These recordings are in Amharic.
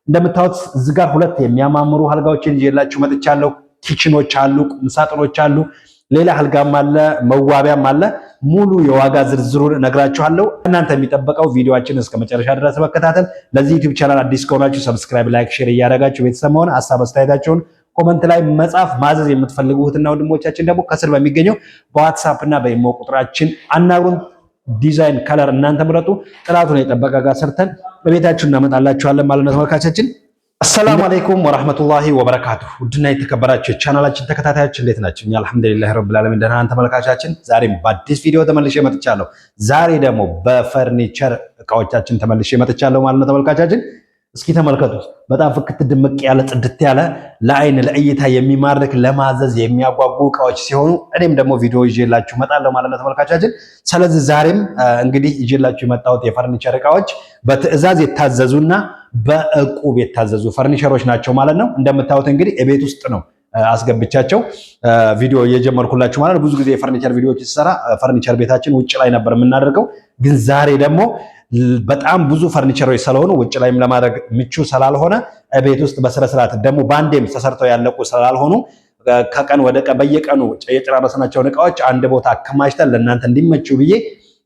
እንደምታዩት እዚህ ጋር ሁለት የሚያማምሩ አልጋዎችን ይዤላችሁ መጥቻለሁ። ኪችኖች አሉ፣ ቁምሳጥኖች አሉ፣ ሌላ አልጋም አለ፣ መዋቢያም አለ። ሙሉ የዋጋ ዝርዝሩን እነግራችኋለሁ። እናንተ የሚጠበቀው ቪዲዮአችንን እስከ መጨረሻ ድረስ መከታተል። ለዚህ ዩቲዩብ ቻናል አዲስ ከሆናችሁ ሰብስክራይብ፣ ላይክ፣ ሼር እያደረጋችሁ ቤተሰብ መሆን፣ ሐሳብ አስተያየታችሁን ኮመንት ላይ መጻፍ፣ ማዘዝ የምትፈልጉትና ወንድሞቻችን ደግሞ ከስር በሚገኘው በዋትስአፕ እና በኢሞ ቁጥራችን አናግሩን። ዲዛይን ከለር እናንተ ምረጡ። ጥራቱን የጠበቀ ጋር ሰርተን በቤታችሁ እናመጣላችኋለን ማለት ነው። ተመልካቾቻችን አሰላሙ አለይኩም ወራህመቱላሂ ወበረካቱሁ። ውድና የተከበራችሁ የቻናላችን ተከታታዮች እንዴት ናችሁ? እኛ አልሐምዱሊላህ ረብል ዓለሚን ደህና ነን። ተመልካቾቻችን ዛሬም በአዲስ ቪዲዮ ተመልሼ መጥቻለሁ። ዛሬ ደግሞ በፈርኒቸር እቃዎቻችን ተመልሼ መጥቻለሁ ማለት ነው። ተመልካቾቻችን እስኪ ተመልከቱ። በጣም ፍክት ድምቅ ያለ ጽድት ያለ ለአይን ለእይታ የሚማርክ ለማዘዝ የሚያጓጉ እቃዎች ሲሆኑ እኔም ደግሞ ቪዲዮ ይዤላችሁ መጣለሁ ማለት ነው ተመልካቾቻችን። ስለዚህ ዛሬም እንግዲህ ይዤላችሁ የመጣሁት የፈርኒቸር እቃዎች በትዕዛዝ የታዘዙና በእቁብ የታዘዙ ፈርኒቸሮች ናቸው ማለት ነው። እንደምታዩት እንግዲህ የቤት ውስጥ ነው አስገብቻቸው ቪዲዮ እየጀመርኩላችሁ ማለት ነው። ብዙ ጊዜ የፈርኒቸር ቪዲዮዎች ሲሰራ ፈርኒቸር ቤታችን ውጭ ላይ ነበር የምናደርገው፣ ግን ዛሬ ደግሞ በጣም ብዙ ፈርኒቸሮች ስለሆኑ ውጭ ላይም ለማድረግ ምቹ ስላልሆነ ቤት ውስጥ በስነ ስርዓት ደግሞ ባንዴም ተሰርተው ያለቁ ስላልሆኑ ከቀን ወደ ቀን በየቀኑ የጨራረስናቸውን እቃዎች አንድ ቦታ አከማችተን ለእናንተ እንዲመቹ ብዬ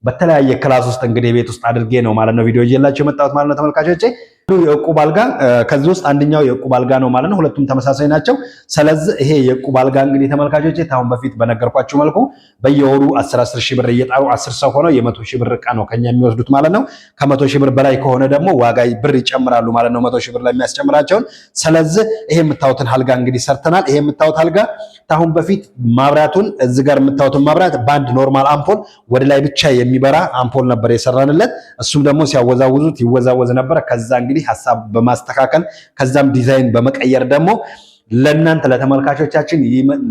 በተለያየ ክላስ ውስጥ እንግዲህ ቤት ውስጥ አድርጌ ነው ማለት ነው ቪዲዮ ይዤላችሁ የመጣሁት ማለት ነው ተመልካቾቼ። የእቁብ አልጋ ከዚህ ውስጥ አንደኛው የእቁብ አልጋ ነው ማለት ነው። ሁለቱም ተመሳሳይ ናቸው። ስለዚህ ይሄ የእቁብ አልጋ እንግዲህ ተመልካቾቼ ታሁን በፊት በነገርኳችሁ መልኩ በየወሩ 10 ሺህ ብር እየጣሩ 10 ሰው ሆነው የ100 ሺህ ብር እቃ ነው ከኛ የሚወስዱት ማለት ነው። ከ100 ሺህ ብር በላይ ከሆነ ደግሞ ዋጋ ብር ይጨምራሉ ማለት ነው፣ 100 ሺህ ብር ለሚያስጨምራቸውን። ስለዚህ ይሄ የምታዩትን አልጋ እንግዲህ ሰርተናል። ይሄ የምታዩት አልጋ ታሁን በፊት ማብራቱን እዚህ ጋር የምታዩትን ማብራት ባንድ ኖርማል አምፖል ወደ ላይ ብቻ የሚበራ አምፖል ነበር የሰራንለት። እሱም ደግሞ ሲያወዛውዙት ይወዛወዝ ነበር። ከዛ እንግዲህ ሐሳብ በማስተካከል ከዛም ዲዛይን በመቀየር ደግሞ ለእናንተ ለተመልካቾቻችን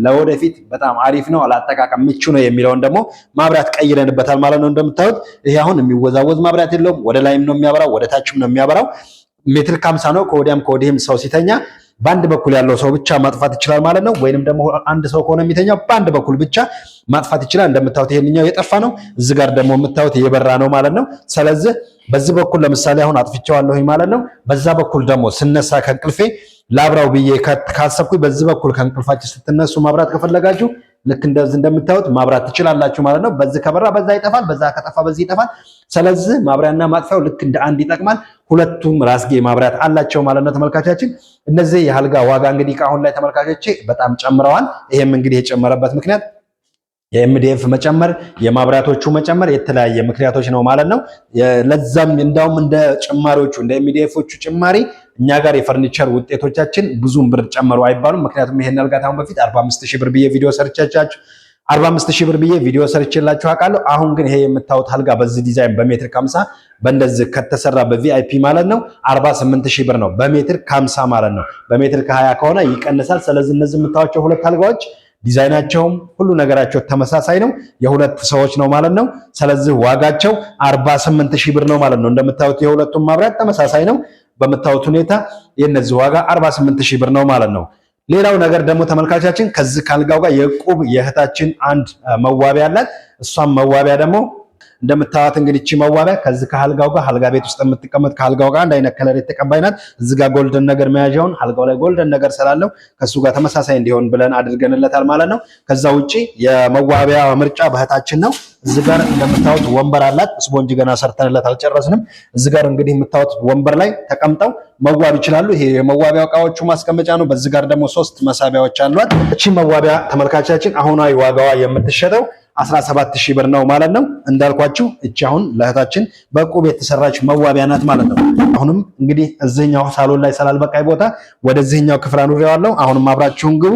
ለወደፊት በጣም አሪፍ ነው አላጠቃቀም ምቹ ነው የሚለውን ደግሞ ማብራት ቀይረንበታል ማለት ነው። እንደምታዩት ይሄ አሁን የሚወዛወዝ ማብራት የለውም። ወደ ላይም ነው የሚያበራው፣ ወደ ታችም ነው የሚያበራው። ሜትር ከ50 ነው። ከወዲያም ከወዲህም ሰው ሲተኛ በአንድ በኩል ያለው ሰው ብቻ ማጥፋት ይችላል ማለት ነው። ወይንም ደግሞ አንድ ሰው ከሆነ የሚተኛው በአንድ በኩል ብቻ ማጥፋት ይችላል። እንደምታዩት ይሄንኛው የጠፋ ነው፣ እዚህ ጋር ደግሞ የምታዩት የበራ ነው ማለት ነው። ስለዚህ በዚህ በኩል ለምሳሌ አሁን አጥፍቼዋለሁኝ ማለት ነው። በዛ በኩል ደግሞ ስነሳ ከእንቅልፌ ላብራው ብዬ ካሰብኩኝ በዚህ በኩል ከእንቅልፋችሁ ስትነሱ ማብራት ከፈለጋችሁ ልክ እንደዚህ እንደምታዩት ማብራት ትችላላችሁ ማለት ነው። በዚህ ከበራ በዛ ይጠፋል፣ በዛ ከጠፋ በዚህ ይጠፋል። ስለዚህ ማብሪያና ማጥፊያው ልክ እንደ አንድ ይጠቅማል። ሁለቱም ራስጌ ማብራት አላቸው ማለት ነው ተመልካቾቻችን። እነዚህ የአልጋ ዋጋ እንግዲህ ከአሁን ላይ ተመልካቾቼ በጣም ጨምረዋል። ይሄም እንግዲህ የጨመረበት ምክንያት የኤምዲኤፍ መጨመር፣ የማብራቶቹ መጨመር የተለያየ ምክንያቶች ነው ማለት ነው። ለዛም እንዳውም እንደ ጭማሪዎቹ እንደ ኤምዲኤፎቹ ጭማሪ እኛ ጋር የፈርኒቸር ውጤቶቻችን ብዙም ብር ጨመሩ አይባሉም። ምክንያቱም ይሄን አልጋ ታሁን በፊት 45000 ብር ብዬ ቪዲዮ ሰርቻቻችሁ 45000 ብር ብዬ ቪዲዮ ሰርችላችሁ አውቃለሁ። አሁን ግን ይሄ የምታዩት አልጋ በዚህ ዲዛይን በሜትር ከ50 በእንደዚህ ከተሰራ በቪአይፒ ማለት ነው 48000 ብር ነው በሜትር ከ50 ማለት ነው። በሜትር ከ20 ከሆነ ይቀንሳል። ስለዚህ እነዚህ የምታዩቸው ሁለት አልጋዎች ዲዛይናቸውም ሁሉ ነገራቸው ተመሳሳይ ነው። የሁለት ሰዎች ነው ማለት ነው። ስለዚህ ዋጋቸው 48000 ብር ነው ማለት ነው። እንደምታዩት የሁለቱም ማብራት ተመሳሳይ ነው። በምታዩት ሁኔታ የነዚህ ዋጋ 48000 ብር ነው ማለት ነው። ሌላው ነገር ደግሞ ተመልካቻችን ከዚህ ካልጋው ጋር የእቁብ የእህታችን አንድ መዋቢያ አላት። እሷም መዋቢያ ደግሞ እንደምታዩት እንግዲህ እቺ መዋቢያ ከዚህ ከአልጋው ጋር አልጋ ቤት ውስጥ የምትቀመጥ ከአልጋው ጋር አንድ አይነት ከለር የተቀባይ ናት። እዚህ ጋር ጎልደን ነገር መያዣውን አልጋው ላይ ጎልደን ነገር ስላለው ከሱ ጋር ተመሳሳይ እንዲሆን ብለን አድርገንለታል ማለት ነው። ከዛ ውጪ የመዋቢያ ምርጫ በእህታችን ነው። እዚህ ጋር እንደምታዩት ወንበር አላት። ስፖንጅ ገና ሰርተንለት አልጨረስንም። እዚህ ጋር እንግዲህ የምታዩት ወንበር ላይ ተቀምጠው መዋብ ይችላሉ። ይሄ የመዋቢያ እቃዎቹ ማስቀመጫ ነው። በዚህ ጋር ደግሞ 3 መሳቢያዎች አሏት። እቺ መዋቢያ ተመልካቻችን አሁናዊ ዋጋዋ የምትሸጠው 17000 ብር ነው ማለት ነው። እንዳልኳችሁ እቺ አሁን ለእህታችን በእቁብ የተሰራች መዋቢያ ናት ማለት ነው። አሁንም እንግዲህ እዚህኛው ሳሎን ላይ ስላልበቃይ ቦታ ወደዚህኛው ክፍል አኑሬዋለሁ። አሁንም አብራችሁን ግቡ።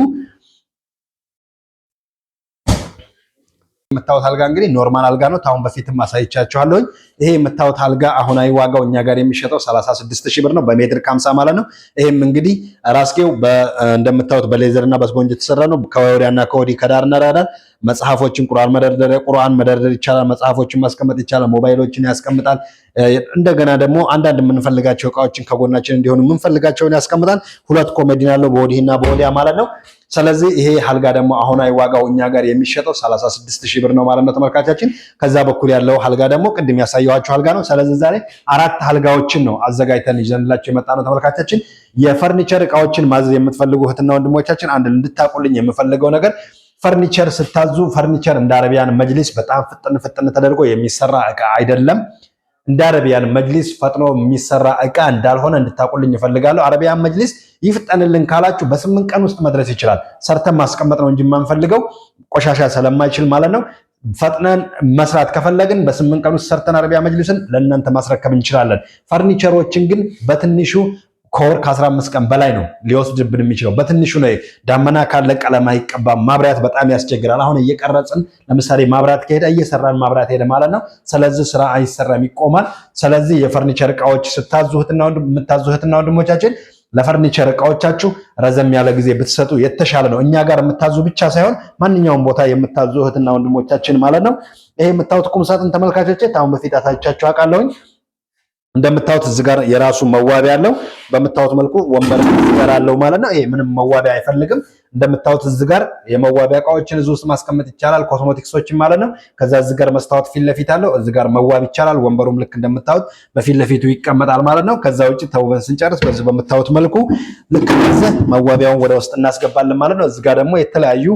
የምታዩት አልጋ እንግዲህ ኖርማል አልጋ ነው። ታሁን በፊትም አሳይቻችኋለሁ። ይሄ የምታዩት አልጋ አሁናዊ ዋጋው እኛ ጋር የሚሸጠው 36000 ብር ነው በሜትር ከ50 ማለት ነው። ይሄም እንግዲህ ራስጌው እንደምታዩት በሌዘርና በስፖንጅ የተሰራ ነው። ከወዲያና ከወዲህ ከዳርና ዳር መጽሐፎችን ቁርአን መደርደር ይቻላል። መጽሐፎችን ማስቀመጥ ይቻላል። ሞባይሎችን ያስቀምጣል። እንደገና ደግሞ አንዳንድ የምንፈልጋቸው እቃዎችን ከጎናችን እንዲሆኑ የምንፈልጋቸውን ያስቀምጣል። 2 ኮሜዲን አለው በወዲህና በወዲያ ማለት ነው። ስለዚህ ይሄ አልጋ ደግሞ አሁናዊ ዋጋው እኛ ጋር የሚሸጠው 36000 ብር ነው ማለት ነው ተመልካቻችን። ከዛ በኩል ያለው አልጋ ደግሞ ቅድም ያሳየኋችሁ አልጋ ነው። ስለዚህ ዛሬ 4 አልጋዎችን ነው አዘጋጅተን ይዘንላችሁ የመጣ ነው ተመልካቻችን። የፈርኒቸር እቃዎችን ማዘዝ የምትፈልጉ እህትና ወንድሞቻችን አንድ እንድታቁልኝ የምፈልገው ነገር ፈርኒቸር ስታዙ ፈርኒቸር እንደ አረቢያን መጅሊስ በጣም ፍጥን ተደርጎ የሚሰራ እቃ አይደለም። እንደ አረቢያን መጅሊስ ፈጥኖ የሚሰራ እቃ እንዳልሆነ እንድታቁልኝ እፈልጋለሁ። አረቢያን መጅሊስ ይፍጠንልን ካላችሁ በ8 ቀን ውስጥ መድረስ ይችላል። ሰርተን ማስቀመጥ ነው እንጂ የማንፈልገው ቆሻሻ ስለማይችል ማለት ነው። ፈጥነን መስራት ከፈለግን በ8 ቀን ውስጥ ሰርተን አረቢያ መጅሊስን ለእናንተ ማስረከብ እንችላለን። ፈርኒቸሮችን ግን በትንሹ ከወር ከ15 ቀን በላይ ነው ሊወስድብን የሚችለው። በትንሹ ነው። ዳመና ካለ ቀለም አይቀባም። ማብራት በጣም ያስቸግራል። አሁን እየቀረጽን ለምሳሌ ማብራት ከሄደ እየሰራን ማብራት ሄደ ማለት ነው። ስለዚህ ስራ አይሰራም፣ ይቆማል። ስለዚህ የፈርኒቸር እቃዎች ስታዙ እህትና ወንድሞቻችን ለፈርኒቸር እቃዎቻችሁ ረዘም ያለ ጊዜ ብትሰጡ የተሻለ ነው። እኛ ጋር የምታዙ ብቻ ሳይሆን ማንኛውም ቦታ የምታዙ እህትና ወንድሞቻችን ማለት ነው። ይሄ የምታዩት ቁም ሳጥን ተመልካቾቼ ታሁን በፊት አሳይቻችሁ አውቃለሁኝ። እንደምታዩት እዚህ ጋር የራሱ መዋቢያ አለው። በምታዩት መልኩ ወንበር ጋር አለው ማለት ነው። ይሄ ምንም መዋቢያ አይፈልግም። እንደምታዩት እዚህ ጋር የመዋቢያ እቃዎችን እዚህ ውስጥ ማስቀመጥ ይቻላል፣ ኮስሞቲክሶችን ማለት ነው። ከዛ እዚህ ጋር መስታወት ፊት ለፊት አለው። እዚህ ጋር መዋብ ይቻላል። ወንበሩም ልክ እንደምታዩት በፊት ለፊቱ ይቀመጣል ማለት ነው። ከዛ ውጪ ተውበን ስንጨርስ በዚህ በምታዩት መልኩ ልክ እንደዚህ መዋቢያውን ወደ ውስጥ እናስገባለን ማለት ነው። እዚህ ጋር ደግሞ የተለያዩ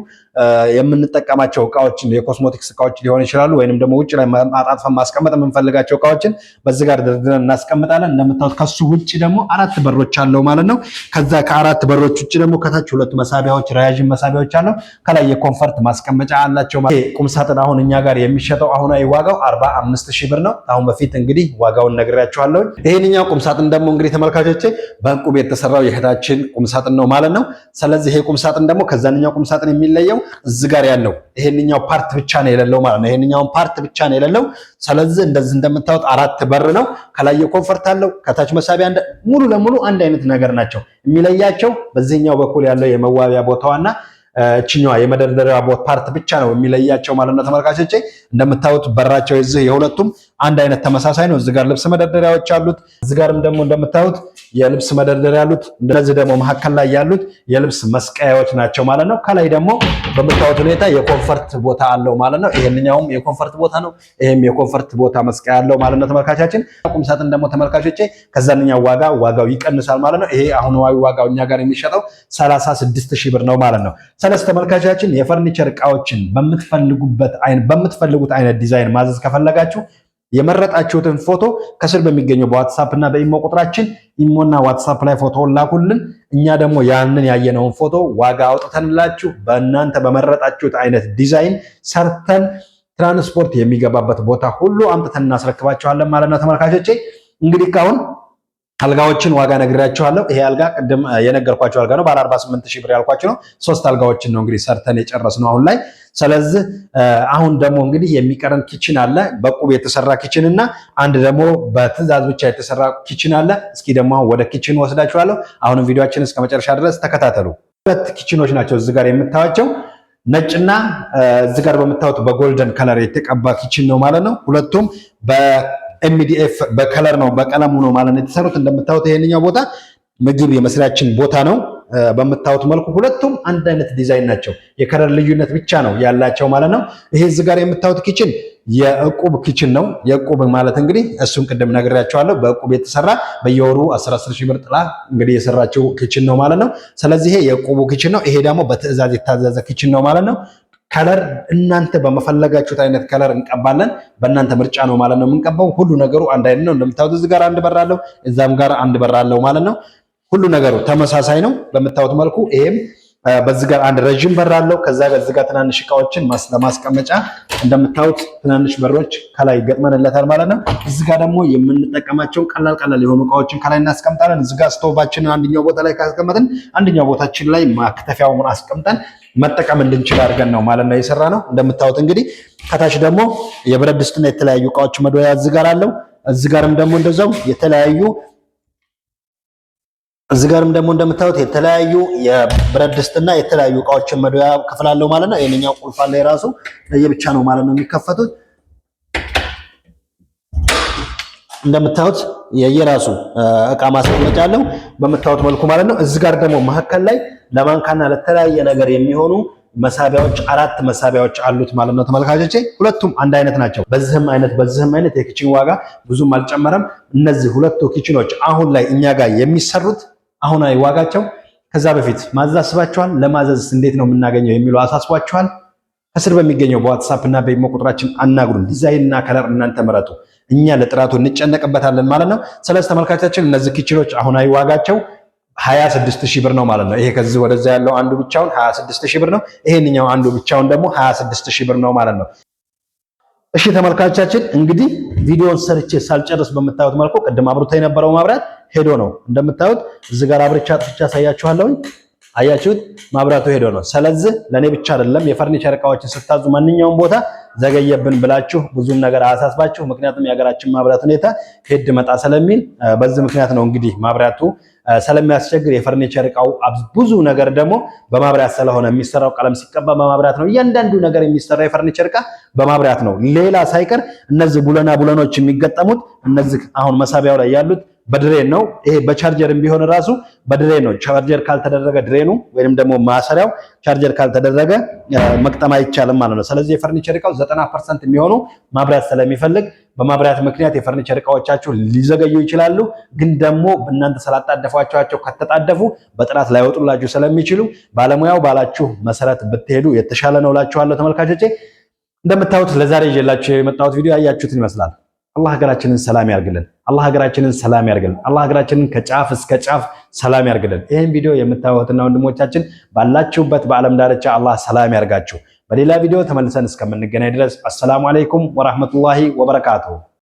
የምንጠቀማቸው እቃዎችን የኮስሞቲክስ እቃዎች ሊሆን ይችላሉ፣ ወይንም ደግሞ ውጭ ላይ አጣጥፈን ማስቀመጥ የምንፈልጋቸው እቃዎችን በዚህ ጋር ደርድረን እናስቀምጣለን። እንደምታዩት ከሱ ውጭ ደግሞ 4 በሮች አለው ማለት ነው። ከዛ ከ4 በሮች ውጭ ደግሞ ከታች 2 መሳቢያዎች ረያዥም መሳቢያዎች አለው። ከላይ የኮንፈርት ማስቀመጫ አላቸው። ቁም ሳጥን አሁን እኛ ጋር የሚሸጠው አሁናዊ ዋጋው 45000 ብር ነው። አሁን በፊት እንግዲህ ዋጋውን ነግሬያችኋለሁ። ይሄንኛው ቁም ሳጥን ደግሞ እንግዲህ ተመልካቾቼ በዕንቁ የተሰራው የእህታችን ቁም ሳጥን ነው ማለት ነው። ስለዚህ ይሄ ቁም ሳጥን ደግሞ ከዛኛው ቁም ሳጥን የሚለየው እዚህ ጋር ያለው ይሄንኛው ፓርት ብቻ ነው የሌለው ማለት ነው። ይሄንኛውን ፓርት ብቻ ነው የሌለው። ስለዚህ እንደዚህ እንደምታዩት 4 በር ነው። ከላይ የኮንፈርት አለው፣ ከታች መሳቢያ ሙሉ ለሙሉ አንድ አይነት ነገር ናቸው። የሚለያቸው በዚህኛው በኩል ያለው የመዋቢያ ቦታዋና እችኛዋ የመደርደሪያ ፓርት ብቻ ነው የሚለያቸው ማለት ነው ተመልካቾቼ። እንደምታዩት በራቸው የዚህ የሁለቱም አንድ አይነት ተመሳሳይ ነው። እዚህ ጋር ልብስ መደርደሪያዎች አሉት። እዚህ ጋርም ደግሞ እንደምታዩት የልብስ መደርደሪያ አሉት። እንደዚህ ደግሞ መሀከል ላይ ያሉት የልብስ መስቀያዎች ናቸው ማለት ነው። ከላይ ደግሞ በምታዩት ሁኔታ የኮንፈርት ቦታ አለው ማለት ነው። ይሄንኛውም የኮንፈርት ቦታ ነው፣ ይሄም የኮንፈርት ቦታ መስቀያ አለው ማለት ነው ተመልካቻችን። ቁም ሳጥን ደግሞ ተመልካቾቼ ከዛኛው ዋጋው ይቀንሳል ማለት ነው። ይሄ አሁን ዋጋው እኛ ጋር የሚሸጠው 36000 ብር ነው ማለት ነው። ስለዚህ ተመልካቻችን የፈርኒቸር እቃዎችን በምትፈልጉት አይነት ዲዛይን ማዘዝ ከፈለጋችሁ የመረጣችሁትን ፎቶ ከስር በሚገኘው በዋትስአፕ እና በኢሞ ቁጥራችን ኢሞና ዋትስአፕ ላይ ፎቶውን ላኩልን። እኛ ደግሞ ያንን ያየነውን ፎቶ ዋጋ አውጥተንላችሁ በእናንተ በመረጣችሁት አይነት ዲዛይን ሰርተን ትራንስፖርት የሚገባበት ቦታ ሁሉ አምጥተን እናስረክባችኋለን ማለት ነው ተመልካቾቼ። እንግዲህ ካሁን አልጋዎችን ዋጋ ነግሬያችኋለሁ። ይሄ አልጋ ቅድም የነገርኳችሁ አልጋ ነው። ባለ 48000 ብር ያልኳችሁ ነው። 3 አልጋዎችን ነው እንግዲህ ሰርተን የጨረስነው አሁን ላይ። ስለዚህ አሁን ደግሞ እንግዲህ የሚቀረን ኪችን አለ፣ በቁብ የተሰራ ኪችን እና አንድ ደግሞ በትዕዛዝ ብቻ የተሰራ ኪችን አለ። እስኪ ደግሞ አሁን ወደ ኪችን ወስዳችኋለሁ። አሁንም ቪዲዮአችን እስከ መጨረሻ ድረስ ተከታተሉ። 2 ኪችኖች ናቸው እዚህ ጋር የምታዩቸው፣ ነጭና እዚህ ጋር በምታዩት በጎልደን ከለር የተቀባ ኪችን ነው ማለት ነው። ሁለቱም ኤምዲኤፍ በከለር ነው በቀለሙ ነው ማለት ነው የተሰሩት። እንደምታዩት ይሄንኛው ቦታ ምግብ የመስሪያችን ቦታ ነው። በምታዩት መልኩ ሁለቱም አንድ አይነት ዲዛይን ናቸው። የከለር ልዩነት ብቻ ነው ያላቸው ማለት ነው። ይሄ እዚህ ጋር የምታዩት ኪችን የዕቁብ ኪችን ነው። የዕቁብ ማለት እንግዲህ እሱን ቅድም ነግሬያቸዋለሁ። በዕቁብ የተሰራ በየወሩ 10000 ብር ጥላ እንግዲህ የሰራችው ኪችን ነው ማለት ነው። ስለዚህ ይሄ የዕቁቡ ኪችን ነው። ይሄ ደግሞ በትዕዛዝ የታዘዘ ኪችን ነው ማለት ነው። ከለር እናንተ በመፈለጋችሁት አይነት ከለር እንቀባለን። በእናንተ ምርጫ ነው ማለት ነው የምንቀባው። ሁሉ ነገሩ አንድ አይነት ነው። እንደምታዩት እዚህ ጋር አንድ በር አለው፣ እዛም ጋር አንድ በር አለው ማለት ነው። ሁሉ ነገሩ ተመሳሳይ ነው በምታዩት መልኩ። ይሄም በዚህ ጋር አንድ ረጅም በር አለው። ከዛ በዚህ ጋር ትናንሽ እቃዎችን ለማስቀመጫ እንደምታዩት ትናንሽ በሮች ከላይ ገጥመንለታል ማለት ነው። እዚህ ጋር ደግሞ የምንጠቀማቸው ቀላል የሆኑ እቃዎችን ከላይ እናስቀምጣለን። እዚህ ጋር ስቶቫችንን አንደኛው ቦታ ላይ ካስቀመጥን አንደኛው ቦታችን ላይ ማክተፊያውን አስቀምጠን መጠቀም እንድንችል አድርገን ነው ማለት ነው የሰራ ነው። እንደምታዩት እንግዲህ ከታች ደግሞ የብረት ድስትና የተለያዩ እቃዎች መደወያ እዚህ ጋር አለው። እዚህ ጋርም ደግሞ እንደዛው የተለያዩ እዚህ ጋርም ደግሞ እንደምታዩት የተለያዩ የብረት ድስትና የተለያዩ እቃዎችን መደወያ ክፍል አለው ማለት ነው። ይሄንኛው ቁልፍ አለ የራሱ ለየብቻ ነው ማለት ነው የሚከፈቱት። እንደምታዩት የየራሱ እቃ ማስቀመጫ አለው በመታወት መልኩ ማለት ነው። እዚህ ጋር ደግሞ መሀከል ላይ ለማንካና ለተለያየ ነገር የሚሆኑ መሳቢያዎች 4 መሳቢያዎች አሉት ማለት ነው ተመልካቾቼ። ሁለቱም አንድ አይነት ናቸው። በዚህም አይነት የኪችን ዋጋ ብዙም አልጨመረም። እነዚህ ሁለቱ ኪችኖች አሁን ላይ እኛ ጋር የሚሰሩት አሁናዊ ዋጋቸው ከዛ በፊት ማዘዝ አስባችኋል? ለማዘዝ እንዴት ነው የምናገኘው የሚለው አሳስቧችኋል? ከስር በሚገኘው በዋትስአፕ እና በኢሞ ቁጥራችን አናግሩን። ዲዛይን እና ከለር እናንተ ምረጡ፣ እኛ ለጥራቱ እንጨነቅበታለን ማለት ነው። ስለዚህ ተመልካቾቻችን እነዚህ ኪችኖች አሁናዊ ዋጋቸው 26000 ብር ነው ማለት ነው። ይሄ ከዚህ ወደዛ ያለው አንዱ ብቻውን 26000 ብር ነው። ይሄንኛው አንዱ ብቻውን ደግሞ 26000 ብር ነው ማለት ነው። እሺ ተመልካቾቻችን እንግዲህ ቪዲዮውን ሰርቼ ሳልጨርስ በምታዩት መልኩ ቅድም አብርቶ የነበረው ማብራት ሄዶ ነው እንደምታዩት። እዚህ ጋር አብርቻ ጥፍቻ ያሳያችኋለሁ። አያችሁት? ማብራቱ ሄዶ ነው። ስለዚህ ለኔ ብቻ አይደለም የፈርኒቸር እቃዎችን ስታዙ ማንኛውም ቦታ ዘገየብን ብላችሁ ብዙም ነገር አያሳስባችሁ። ምክንያቱም የሀገራችን ማብራት ሁኔታ ሄድ መጣ ስለሚል በዚህ ምክንያት ነው እንግዲህ ማብራቱ ስለሚያስቸግር የፈርኒቸር እቃው ብዙ ነገር ደግሞ በማብራት ስለሆነ የሚሰራው ቀለም ሲቀባ በማብራት ነው። እያንዳንዱ ነገር የሚሰራው የፈርኒቸር እቃ በማብራት ነው። ሌላ ሳይቀር እነዚህ ቡለኖች የሚገጠሙት እነዚህ አሁን መሳቢያው ላይ ያሉት በድሬን ነው። ይሄ በቻርጀርም ቢሆን ራሱ በድሬን ነው። ቻርጀር ካልተደረገ ድሬኑ ወይንም ደግሞ ማሰሪያው ቻርጀር ካልተደረገ መቅጠም አይቻልም ማለት ነው። ስለዚህ የፈርኒቸር እቃው 90% የሚሆኑ ማብራት ስለሚፈልግ በማብራት ምክንያት የፈርኒቸር እቃዎቻችሁ ሊዘገዩ ይችላሉ። ግን ደግሞ እናንተ ስላጣደፏቸው ከተጣደፉ በጥራት ላይወጡላችሁ ስለሚችሉ ባለሙያው ባላችሁ መሰረት ብትሄዱ የተሻለ ነው እላችኋለሁ ተመልካቾቼ። እንደምታዩት ለዛሬ ይዤላችሁ የመጣሁት ቪዲዮ ያያችሁትን ይመስላል። አላህ ሀገራችንን ሰላም ያርግልን። አላህ ሀገራችንን ሰላም ያርግልን። አላህ ሀገራችንን ከጫፍ እስከ ጫፍ ሰላም ያርግልን። ይህን ቪዲዮ የምታዩትና ወንድሞቻችን ባላችሁበት በዓለም ዳርቻ አላህ ሰላም ያርጋችሁ። በሌላ ቪዲዮ ተመልሰን እስከምንገናኝ ድረስ አሰላሙ አለይኩም ወራህመቱላሂ ወበረካቱሁ።